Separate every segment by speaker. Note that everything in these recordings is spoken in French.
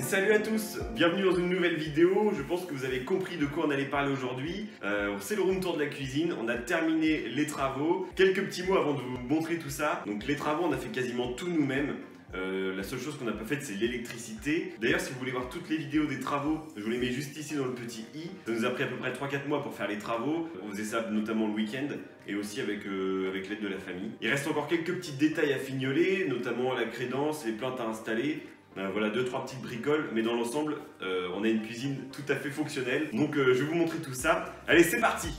Speaker 1: Salut à tous, bienvenue dans une nouvelle vidéo. Je pense que vous avez compris de quoi on allait parler aujourd'hui. C'est le room tour de la cuisine, on a terminé les travaux. Quelques petits mots avant de vous montrer tout ça. Donc les travaux, on a fait quasiment tout nous-mêmes. La seule chose qu'on n'a pas faite, c'est l'électricité. D'ailleurs, si vous voulez voir toutes les vidéos des travaux, je vous les mets juste ici dans le petit i. Ça nous a pris à peu près 3-4 mois pour faire les travaux. On faisait ça notamment le week-end et aussi avec l'aide de la famille. Il reste encore quelques petits détails à fignoler, notamment la crédence, les plaintes à installer. Voilà, 2-3 petites bricoles, mais dans l'ensemble, on a une cuisine tout à fait fonctionnelle. Donc je vais vous montrer tout ça. Allez, c'est parti!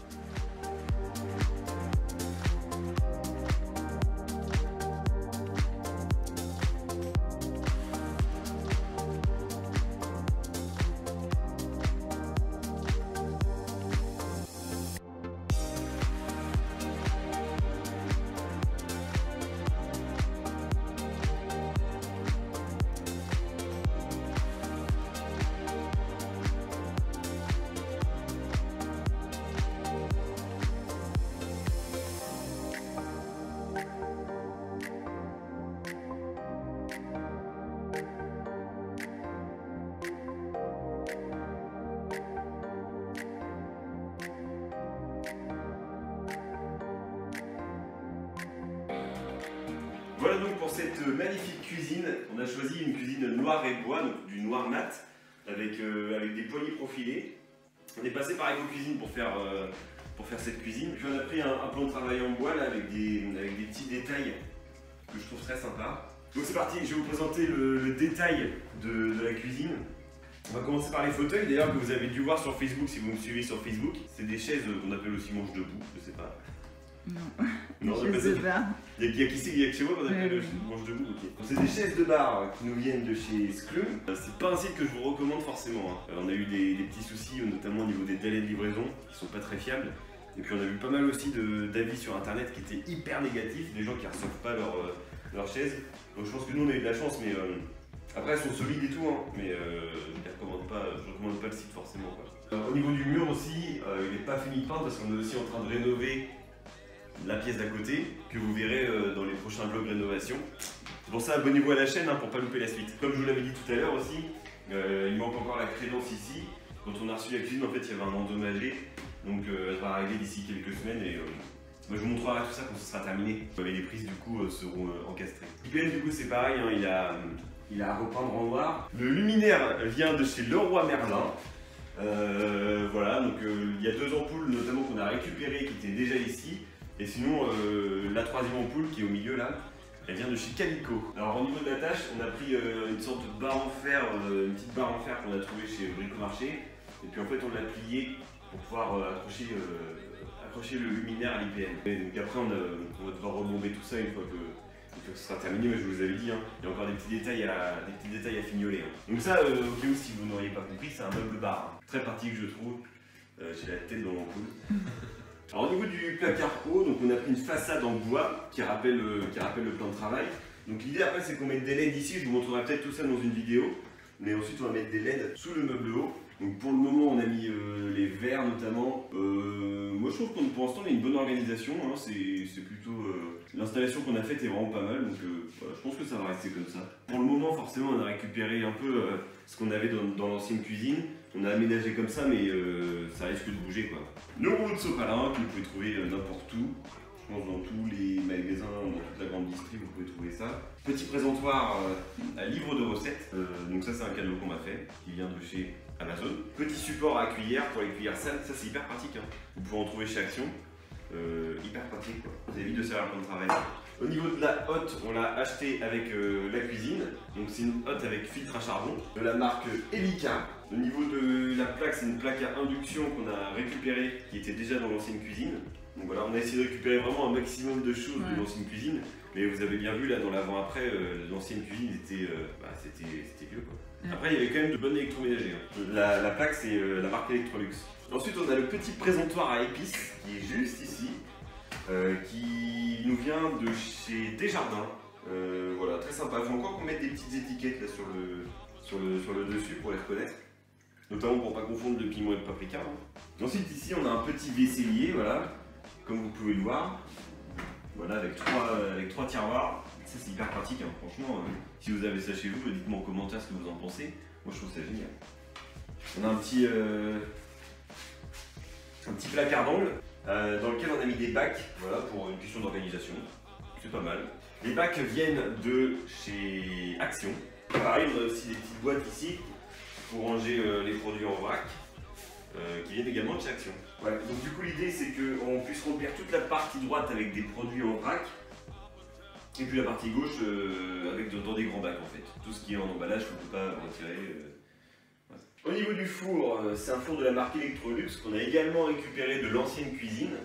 Speaker 1: Voilà donc pour cette magnifique cuisine, on a choisi une cuisine noire et bois, donc du noir mat, avec des poignées profilées. On est passé par EcoCuisine pour faire cette cuisine. Puis on a pris un plan de travail en bois là, avec des petits détails que je trouve très sympa. Donc c'est parti, je vais vous présenter le détail de la cuisine. On va commencer par les fauteuils, d'ailleurs que vous avez dû voir sur Facebook si vous me suivez sur Facebook. C'est des chaises qu'on appelle aussi manche debout, je sais pas.
Speaker 2: Non, je sais pas.
Speaker 1: Il y a que chez moi qu'on appelle manche debout. Okay. C'est des chaises de bar qui nous viennent de chez Sclum. C'est pas un site que je vous recommande forcément. On a eu des petits soucis, notamment au niveau des délais de livraison, qui sont pas très fiables. Et puis on a vu pas mal aussi d'avis sur internet qui étaient hyper négatifs, des gens qui reçoivent pas leurs chaises. Donc je pense que nous on a eu de la chance, mais après elles sont solides et tout, mais je recommande pas le site forcément. Au niveau du mur aussi, il n'est pas fini de peindre parce qu'on est aussi en train de rénover la pièce d'à côté, que vous verrez dans les prochains vlogs rénovation. C'est pour ça, abonnez-vous à la chaîne pour pas louper la suite. Comme je vous l'avais dit tout à l'heure aussi, il manque encore la crédence ici. Quand on a reçu la cuisine, en fait, il y avait un endommagé. Donc elle va arriver d'ici quelques semaines et moi, je vous montrerai tout ça quand ce sera terminé. Et les prises du coup seront encastrées. IPN du coup c'est pareil, il a à repeindre en noir. Le luminaire vient de chez Leroy Merlin. Voilà, donc il y a 2 ampoules notamment qu'on a récupérées qui étaient déjà ici. Et sinon, la 3e ampoule qui est au milieu là, elle vient de chez Calico. Alors au niveau de la tâche, on a pris une sorte de barre en fer, une petite barre en fer qu'on a trouvée chez Bricomarché. Et puis en fait on l'a pliée pour pouvoir accrocher le luminaire à l'IPN. Et donc après on va devoir rebomber tout ça une fois que ce sera terminé, mais je vous avais dit, il y a encore des petits détails à fignoler. Donc ça, au cas où si vous n'auriez pas compris, c'est un meuble bar. Très pratique je trouve. J'ai la tête dans l'ampoule. Alors au niveau du placard haut, donc on a pris une façade en bois qui rappelle le plan de travail. Donc l'idée après c'est qu'on mette des LED ici, je vous montrerai peut-être tout ça dans une vidéo. Mais ensuite on va mettre des LED sous le meuble haut. Donc pour le moment on a mis les verres notamment. Moi je trouve qu'on pour l'instant on a une bonne organisation, c'est plutôt... L'installation qu'on a faite est vraiment pas mal, donc voilà, je pense que ça va rester comme ça. Pour le moment forcément on a récupéré un peu ce qu'on avait dans l'ancienne cuisine. On a aménagé comme ça, mais ça risque de bouger quoi. Le rouleau de sopalin que vous pouvez trouver n'importe où. Je pense dans tous les magasins, dans toute la grande distrie, vous pouvez trouver ça. Petit présentoir à livre de recettes. Donc ça c'est un cadeau qu'on m'a fait, qui vient de chez Amazon. Petit support à cuillère pour les cuillères sales, ça c'est hyper pratique. Vous pouvez en trouver chez Action. Hyper pratique quoi. Ça évite de servir comme travail. Au niveau de la hotte, on l'a acheté avec la cuisine. Donc c'est une hotte avec filtre à charbon de la marque Elica. Au niveau de la plaque, c'est une plaque à induction qu'on a récupérée qui était déjà dans l'ancienne cuisine. Donc voilà, on a essayé de récupérer vraiment un maximum de choses de l'ancienne cuisine. Mais vous avez bien vu là dans l'avant-après, l'ancienne cuisine c'était vieux quoi. Après il y avait quand même de bonnes électroménagers. La plaque c'est la marque Electrolux. Ensuite on a le petit présentoir à épices qui est juste ici. Qui nous vient de chez Desjardins. Voilà, très sympa. Il faut encore qu'on mette des petites étiquettes là sur le dessus pour les reconnaître. Notamment pour ne pas confondre le piment et le paprika. Ensuite ici on a un petit vaisselier, voilà, comme vous pouvez le voir. Voilà, avec trois tiroirs. Ça c'est hyper pratique, franchement. Si vous avez ça chez vous, dites-moi en commentaire ce que vous en pensez. Moi je trouve ça génial. On a un petit placard d'angle dans lequel on a mis des bacs, voilà, pour une question d'organisation. C'est pas mal. Les bacs viennent de chez Action. Pareil, on a aussi des petites boîtes ici pour ranger les produits en vrac qui viennent également de chez Action. Ouais, donc du coup l'idée c'est qu'on puisse remplir toute la partie droite avec des produits en vrac et puis la partie gauche avec dans des grands bacs en fait. Tout ce qui est en emballage, on ne peut pas retirer. Au niveau du four, c'est un four de la marque Electrolux qu'on a également récupéré de l'ancienne cuisine.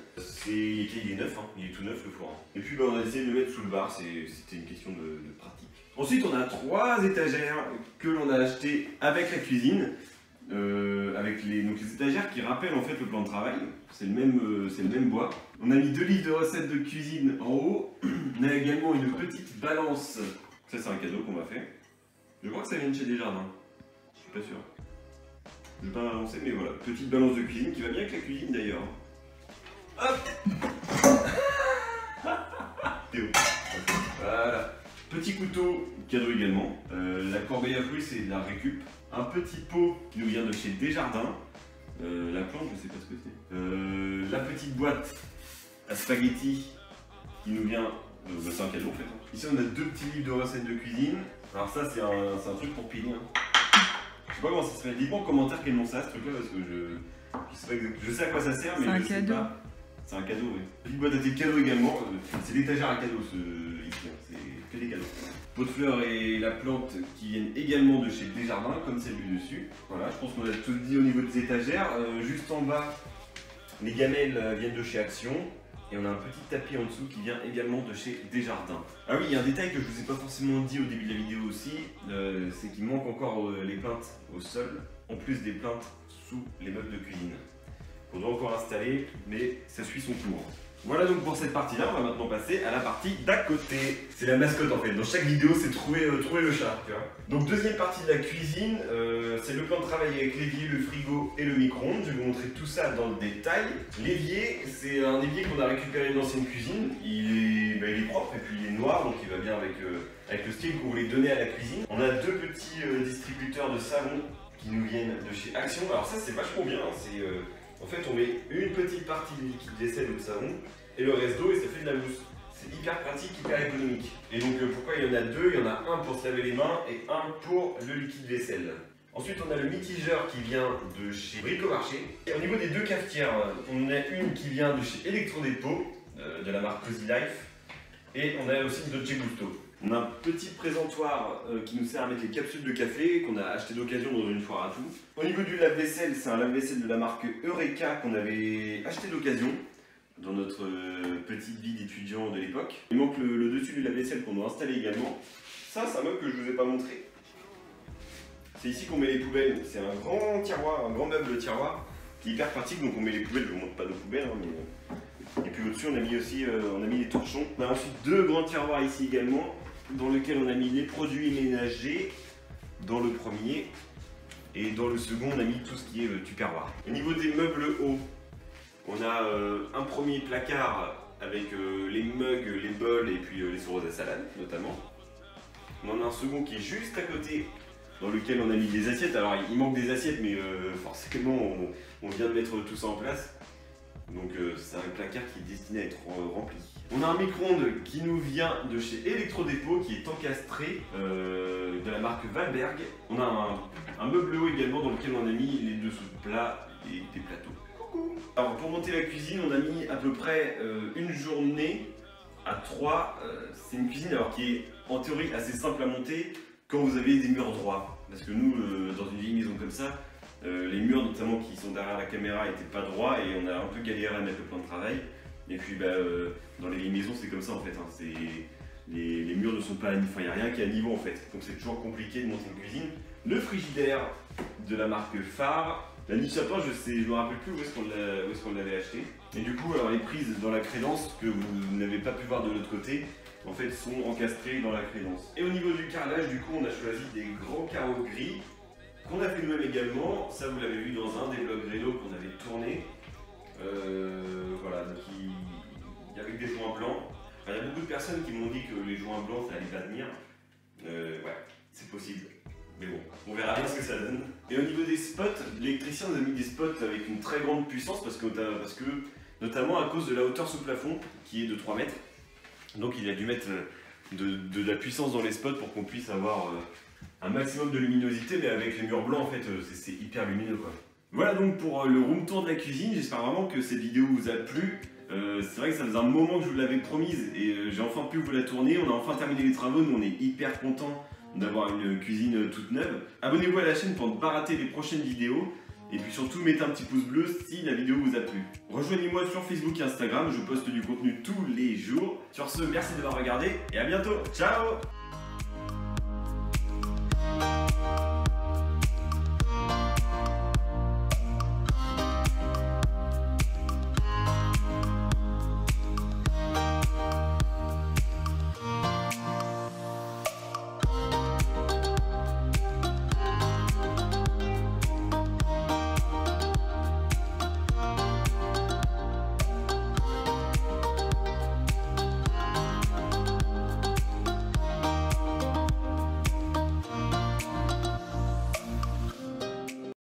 Speaker 1: Il est neuf, hein, il est tout neuf le four. Et puis on a essayé de le mettre sous le bar, c'était une question de pratique. Ensuite on a 3 étagères que l'on a achetées avec la cuisine. Avec les étagères qui rappellent en fait le plan de travail, c'est le même bois. On a mis 2 livres de recettes de cuisine en haut. On a également une petite balance, ça c'est un cadeau qu'on m'a fait. Je crois que ça vient de chez Desjardins, je suis pas sûr. Je vais pas m'avancer, mais voilà, petite balance de cuisine qui va bien avec la cuisine d'ailleurs. Hop. Voilà. Petit couteau, cadeau également. La corbeille à fruits, c'est de la récup. Un petit pot qui nous vient de chez Desjardins. La plante, je sais pas ce que c'est. La petite boîte à spaghetti qui nous vient. C'est un cadeau en fait. Ici, on a 2 petits livres de recettes de cuisine. Alors, ça, c'est un truc pour piler. Hein. Je sais pas comment ça se fait. Dites-moi en commentaire quel nom ça, ce truc-là, parce que je sais à quoi ça sert, mais je sais pas. C'est un cadeau, oui. Petite boîte à thé de cadeaux également. C'est l'étagère à cadeaux, ici. C'est que des cadeaux. Pot de fleurs et la plante qui viennent également de chez Desjardins, comme celle du dessus. Voilà, je pense qu'on a tout dit au niveau des étagères. Juste en bas, les gamelles viennent de chez Action. Et on a un petit tapis en dessous qui vient également de chez Desjardins. Ah oui, il y a un détail que je vous ai pas forcément dit au début de la vidéo aussi, c'est qu'il manque encore les plaintes au sol, en plus des plaintes sous les meubles de cuisine. On doit encore installer, mais ça suit son cours. Voilà donc pour cette partie-là, on va maintenant passer à la partie d'à côté. C'est la mascotte en fait, dans chaque vidéo c'est trouver le chat. Tu vois. Donc deuxième partie de la cuisine, c'est le plan de travail avec l'évier, le frigo et le micro-ondes. Je vais vous montrer tout ça dans le détail. L'évier, c'est un évier qu'on a récupéré de l'ancienne cuisine. Il est propre et puis il est noir, donc il va bien avec le style qu'on voulait donner à la cuisine. On a 2 petits distributeurs de savon qui nous viennent de chez Action. Alors ça c'est vachement bien, hein. En fait, on met une petite partie de liquide vaisselle ou de savon et le reste d'eau et ça fait de la mousse. C'est hyper pratique, hyper économique. Et donc pourquoi il y en a 2? Il y en a un pour se laver les mains et un pour le liquide vaisselle. Ensuite, on a le mitigeur qui vient de chez Bricomarché. Et au niveau des 2 cafetières, on a une qui vient de chez Electrodépôt, de la marque Cozy Life. Et on a aussi une Dolce Gusto. On a un petit présentoir qui nous sert à mettre les capsules de café qu'on a acheté d'occasion dans une foire à tout. Au niveau du lave-vaisselle, c'est un lave-vaisselle de la marque Eureka qu'on avait acheté d'occasion dans notre petite vie d'étudiant de l'époque. Il manque le dessus du lave-vaisselle qu'on doit installer également. Ça, c'est un meuble que je ne vous ai pas montré. C'est ici qu'on met les poubelles. C'est un grand tiroir, un grand meuble de tiroir qui est hyper pratique. Donc on met les poubelles, je ne vous montre pas nos poubelles. Hein, mais... Et puis au-dessus, on a mis aussi les torchons. On a ensuite 2 grands tiroirs ici également, dans lequel on a mis les produits ménagers dans le premier et dans le second on a mis tout ce qui est tupperware. Au niveau des meubles hauts, on a un premier placard avec les mugs, les bols et puis les souroses à salade notamment. On en a un second qui est juste à côté dans lequel on a mis des assiettes. Alors il manque des assiettes mais forcément on vient de mettre tout ça en place. Donc c'est un placard qui est destiné à être rempli. On a un micro-ondes qui nous vient de chez Electrodépôt qui est encastré de la marque Valberg. On a un meuble haut également dans lequel on a mis les dessous de plats et des plateaux. Coucou. Alors pour monter la cuisine, on a mis à peu près une journée à 3. C'est une cuisine alors qui est en théorie assez simple à monter quand vous avez des murs droits. Parce que nous, dans une vieille maison comme ça, les murs notamment qui sont derrière la caméra n'étaient pas droits et on a un peu galéré à mettre le plan de travail. Et puis dans les vieilles maisons c'est comme ça en fait, hein. Les murs ne sont pas à niveau, enfin il n'y a rien qui est à niveau en fait. Donc c'est toujours compliqué de monter une cuisine. Le frigidaire de la marque Phare. La niche à pain, je me rappelle plus où est-ce qu'on l'avait acheté. Et du coup alors les prises dans la crédence que vous n'avez pas pu voir de l'autre côté, en fait sont encastrées dans la crédence. Et au niveau du carrelage, du coup on a choisi des grands carreaux gris qu'on a fait nous-mêmes également. Ça vous l'avez vu dans un des vlogs Réno qu'on avait tourné. Voilà, donc avec des joints blancs. Il y a beaucoup de personnes qui m'ont dit que les joints blancs ça allait pas tenir. Ouais, c'est possible. Mais bon, On verra bien ce que ça donne. Et au niveau des spots, l'électricien nous a mis des spots avec une très grande puissance parce que notamment à cause de la hauteur sous plafond qui est de 3 mètres. Donc il a dû mettre de la puissance dans les spots pour qu'on puisse avoir un maximum de luminosité, mais avec les murs blancs en fait c'est hyper lumineux quoi. Voilà donc pour le room tour de la cuisine, j'espère vraiment que cette vidéo vous a plu. C'est vrai que ça faisait un moment que je vous l'avais promise et j'ai enfin pu vous la tourner, on a enfin terminé les travaux, nous on est hyper contents d'avoir une cuisine toute neuve. Abonnez-vous à la chaîne pour ne pas rater les prochaines vidéos et puis surtout mettez un petit pouce bleu si la vidéo vous a plu. Rejoignez-moi sur Facebook et Instagram, je poste du contenu tous les jours. Sur ce, merci d'avoir regardé et à bientôt, ciao!